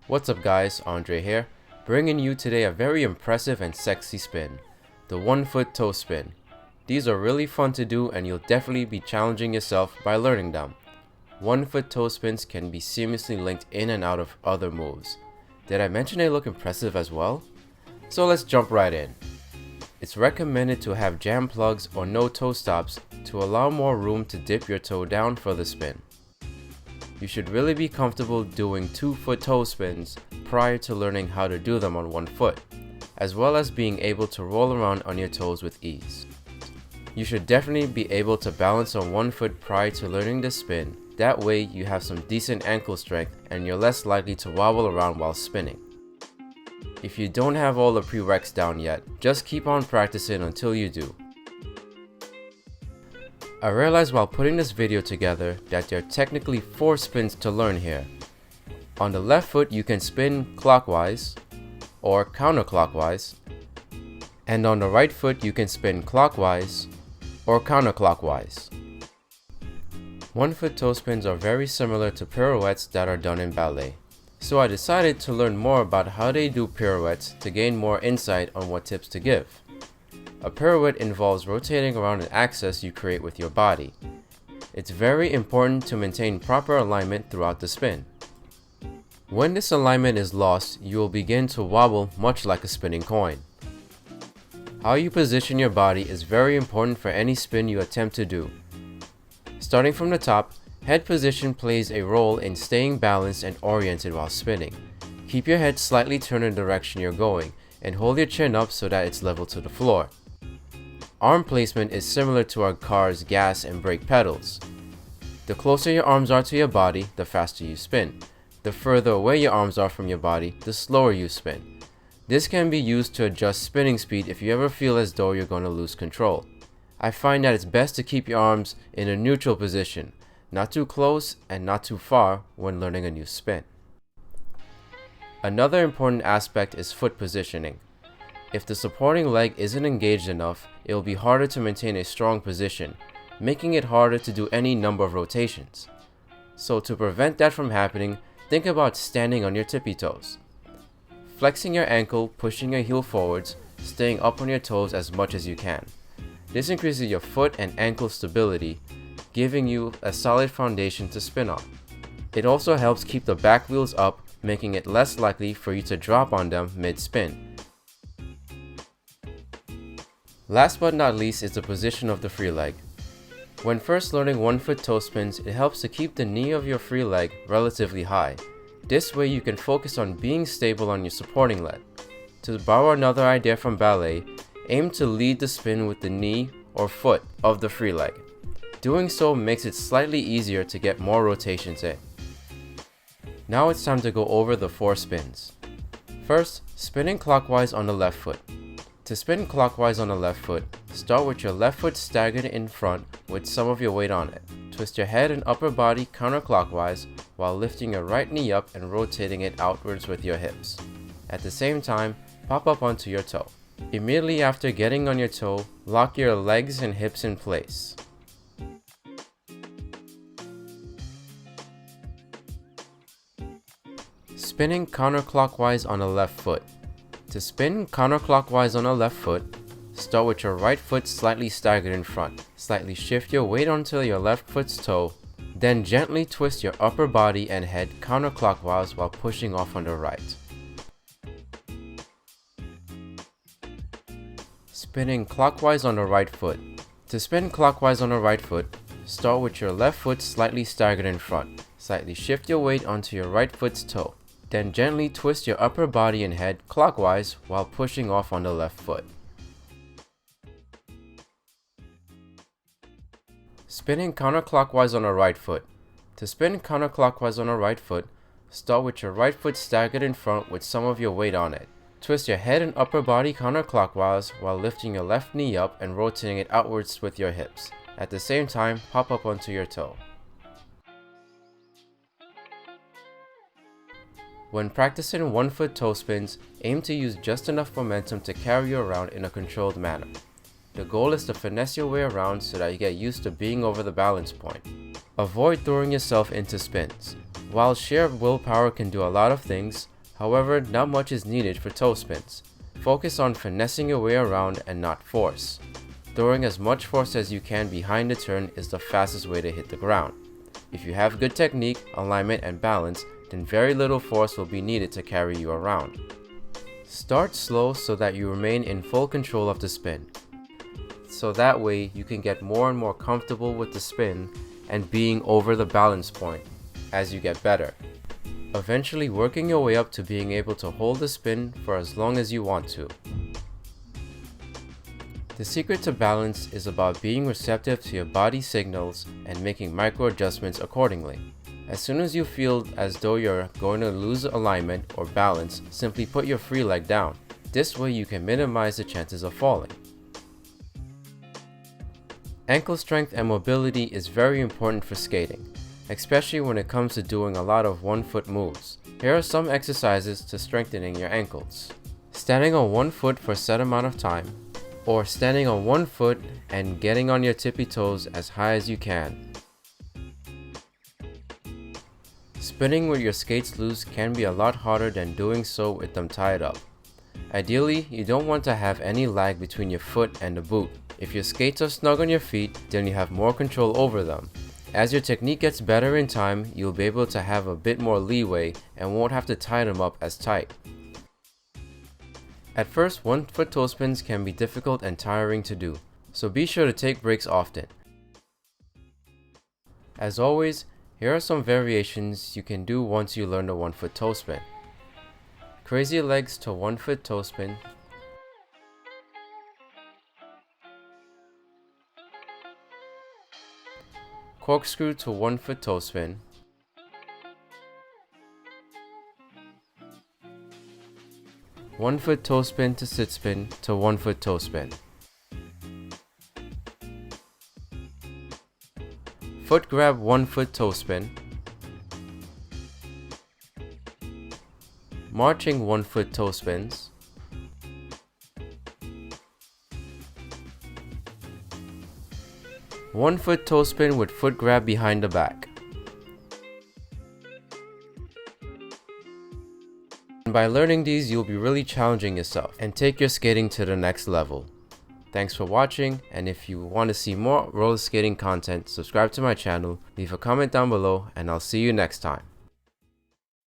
What's up guys, Andre here, bringing you today a very impressive and sexy spin, the 1 foot toe spin. These are really fun to do and you'll definitely be challenging yourself by learning them. 1 foot toe spins can be seamlessly linked in and out of other moves. Did I mention they look impressive as well? So let's jump right in. It's recommended to have jam plugs or no toe stops to allow more room to dip your toe down for the spin. You should really be comfortable doing 2 foot toe spins prior to learning how to do them on 1 foot, as well as being able to roll around on your toes with ease. You should definitely be able to balance on 1 foot prior to learning the spin. That way you have some decent ankle strength and you're less likely to wobble around while spinning. If you don't have all the prereqs down yet, just keep on practicing until you do. I realized while putting this video together that there are technically 4 spins to learn here. On the left foot you can spin clockwise or counterclockwise, and on the right foot you can spin clockwise or counterclockwise. 1 foot toe spins are very similar to pirouettes that are done in ballet. So I decided to learn more about how they do pirouettes to gain more insight on what tips to give. A pirouette involves rotating around an axis you create with your body. It's very important to maintain proper alignment throughout the spin. When this alignment is lost, you will begin to wobble much like a spinning coin. How you position your body is very important for any spin you attempt to do. Starting from the top, head position plays a role in staying balanced and oriented while spinning. Keep your head slightly turned in the direction you're going, and hold your chin up so that it's level to the floor. Arm placement is similar to our car's gas and brake pedals. The closer your arms are to your body, the faster you spin. The further away your arms are from your body, the slower you spin. This can be used to adjust spinning speed if you ever feel as though you're going to lose control. I find that it's best to keep your arms in a neutral position, not too close and not too far when learning a new spin. Another important aspect is foot positioning. If the supporting leg isn't engaged enough, it will be harder to maintain a strong position, making it harder to do any number of rotations. So to prevent that from happening, think about standing on your tippy toes. Flexing your ankle, pushing your heel forwards, staying up on your toes as much as you can. This increases your foot and ankle stability, giving you a solid foundation to spin on. It also helps keep the back wheels up, making it less likely for you to drop on them mid-spin. Last but not least is the position of the free leg. When first learning 1 foot toe spins, it helps to keep the knee of your free leg relatively high. This way you can focus on being stable on your supporting leg. To borrow another idea from ballet, aim to lead the spin with the knee or foot of the free leg. Doing so makes it slightly easier to get more rotations in. Now it's time to go over the 4 spins. First, spinning clockwise on the left foot. To spin clockwise on the left foot, start with your left foot staggered in front with some of your weight on it. Twist your head and upper body counterclockwise while lifting your right knee up and rotating it outwards with your hips. At the same time, pop up onto your toe. Immediately after getting on your toe, lock your legs and hips in place. Spinning counterclockwise on the left foot. To spin counterclockwise on the left foot, start with your right foot slightly staggered in front. Slightly shift your weight onto your left foot's toe, then gently twist your upper body and head counterclockwise while pushing off on the right. Spinning clockwise on the right foot. To spin clockwise on the right foot, start with your left foot slightly staggered in front. Slightly shift your weight onto your right foot's toe. Then gently twist your upper body and head clockwise while pushing off on the left foot. Spinning counterclockwise on the right foot. To spin counterclockwise on the right foot, start with your right foot staggered in front with some of your weight on it. Twist your head and upper body counterclockwise while lifting your left knee up and rotating it outwards with your hips. At the same time, pop up onto your toe. When practicing 1 foot toe spins, aim to use just enough momentum to carry you around in a controlled manner. The goal is to finesse your way around so that you get used to being over the balance point. Avoid throwing yourself into spins. While sheer willpower can do a lot of things, However, not much is needed for toe spins. Focus on finessing your way around and not force. Throwing as much force as you can behind the turn is the fastest way to hit the ground. If you have good technique, alignment, and balance, then very little force will be needed to carry you around. Start slow so that you remain in full control of the spin. So that way you can get more and more comfortable with the spin and being over the balance point as you get better. Eventually working your way up to being able to hold the spin for as long as you want to. The secret to balance is about being receptive to your body signals and making micro adjustments accordingly. As soon as you feel as though you're going to lose alignment or balance, simply put your free leg down. This way you can minimize the chances of falling. Ankle strength and mobility is very important for skating, especially when it comes to doing a lot of one-foot moves. Here are some exercises to strengthening your ankles. Standing on one foot for a set amount of time, or standing on one foot and getting on your tippy toes as high as you can. Spinning with your skates loose can be a lot harder than doing so with them tied up. Ideally, you don't want to have any lag between your foot and the boot. If your skates are snug on your feet, then you have more control over them. As your technique gets better in time, you'll be able to have a bit more leeway and won't have to tie them up as tight. At first, one-foot toe spins can be difficult and tiring to do, so be sure to take breaks often. As always, here are some variations you can do once you learn the one-foot toe spin. Crazy legs to one-foot toe spin. Corkscrew to one-foot toe spin. One-foot toe spin to sit spin to one-foot toe spin. Foot grab one-foot toe spin. Marching one-foot toe spins. One-foot toe spin with foot grab behind the back. And by learning these, you'll be really challenging yourself and take your skating to the next level. Thanks for watching, and if you want to see more roller skating content, subscribe to my channel, leave a comment down below, and I'll see you next time.